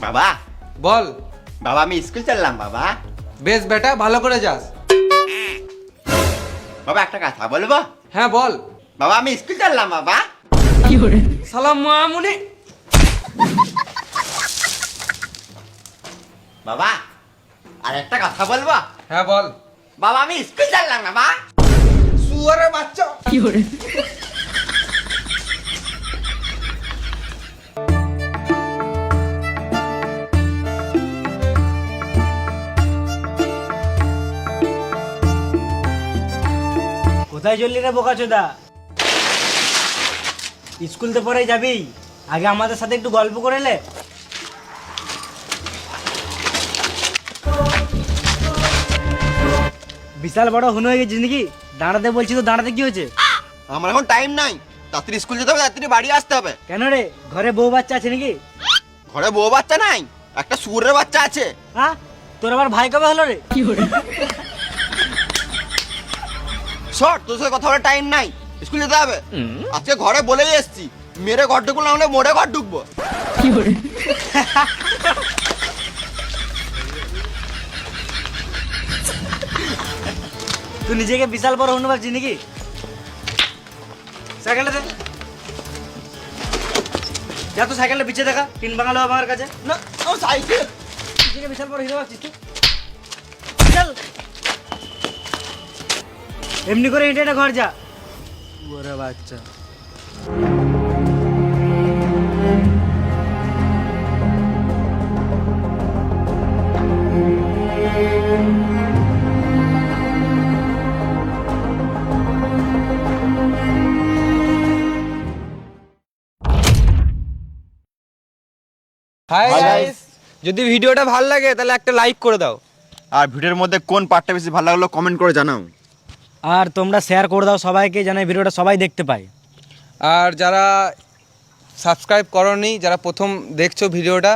বাবা বল। বাবা আমি স্কুল চললাম বাবা। বেশ বেটা, ভালো করে যাস। বাবা একটা কথা বলবো? হ্যাঁ বল। বাবা আমি স্কুল চললাম বাবা। সালাম মামুনি। বাবা আর একটা কথা বলবো? হ্যাঁ বল। বাবা আমি স্কুল চললাম বাবা। শুয়ারের বাচ্চা। কোথায় চললি রে বোকাচোদা? স্কুল তো পরে যাবি, আগে আমাদের সাথে একটু গল্প করে লে। বিশাল বড় হুন হয়ে গেছিস নাকি? দাঁড়াতে বলছি তো, দাঁড়াতে কি হয়েছে? আমার এখন টাইম নাই, তাড়াতাড়ি স্কুল যেতে হবে, তাড়াতাড়ি বাড়ি আসতে হবে। কেন রে, ঘরে বউ বাচ্চা আছে নাকি? ঘরে বউ বাচ্চা নাই, একটা শুয়োরের বাচ্চা আছে। হ্যাঁ, তোর আবার ভাই কবে হলো রে? শর্ট, তোর সাথে কথা বলার টাইম নাই, স্কুল যেতে হবে। আজকে ঘরে বলেই এসছি, মেরে ঘর ঢুকবো না হলে মোড়ে ঘর ঢুকবো। তুই নিজেকে বিশাল বড় হুন ভাবছিস নাকি? সাইকেলটা দে। যা তো সাইকেলটা পিছিয়ে দেখা, তিন বাঙালো আমার কাছে। না আমার সাইকেল। নিজেকে বিশাল বড় হিরো ভাবছিস তুই? চল এমনি করে হেঁটে হেঁটে ঘর যা। ওরে বাচ্চা। হাই Hi গাইস, যদি ভিডিওটা ভালো লাগে তাহলে একটা লাইক করে দাও। আর ভিডিওর মধ্যে কোন পার্টটা বেশি ভালো লাগলো কমেন্ট করে জানাও। আর তোমরা শেয়ার করে দাও সবাইকে, যেন এই ভিডিওটা সবাই দেখতে পায়। আর যারা সাবস্ক্রাইব করনি, যারা প্রথম দেখছো ভিডিওটা,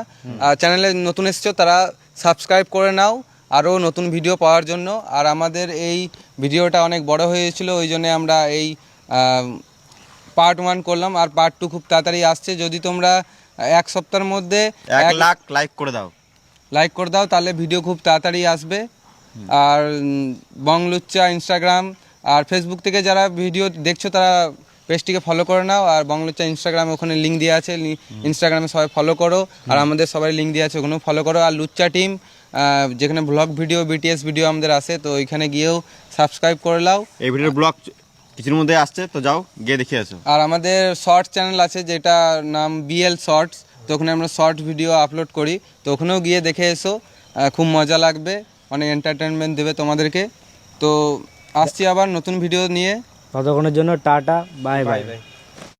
চ্যানেলে নতুন এসছো, তারা সাবস্ক্রাইব করে নাও আরও নতুন ভিডিও পাওয়ার জন্য। আর আমাদের এই ভিডিওটা অনেক বড় হয়েছিল, ওই জন্য আমরা এই পার্ট 1 করলাম, আর পার্ট 2 খুব তাড়াতাড়ি আসছে। যদি তোমরা এক সপ্তাহের মধ্যে 1 লাখ লাইক করে দাও, লাইক করে দাও, তাহলে ভিডিও খুব তাড়াতাড়ি আসবে। আর বংলুচ্চা ইনস্টাগ্রাম আর ফেসবুক থেকে যারা ভিডিও দেখছো তারা পেজটিকে ফলো করে নাও। আর বংলুচ্চা ইনস্টাগ্রামে ওখানে লিঙ্ক দেওয়া আছে, ইনস্টাগ্রামে সবাই ফলো করো। আর আমাদের সবাই লিঙ্ক দেওয়া আছে, ওখানেও ফলো করো। আর লুচ্চা টিম, যেখানে ব্লগ ভিডিও, বিটিএস ভিডিও আমাদের আসে, তো ওইখানে গিয়েও সাবস্ক্রাইব করে নাও। এই ভিডিওর ব্লগ কিছুর মধ্যে আসছে, তো যাও গিয়ে দেখে আসো। আর আমাদের শর্ট চ্যানেল আছে, যেটা নাম বিএল শর্টস, তো ওখানে আমরা শর্ট ভিডিও আপলোড করি, তো ওখানেও গিয়ে দেখে এসো। খুব মজা লাগবে, অনেক এন্টারটেনমেন্ট দেবে তোমাদেরকে। তো আসছি আবার নতুন ভিডিও নিয়ে। ততক্ষণের জন্য টাটা, বাই বাই।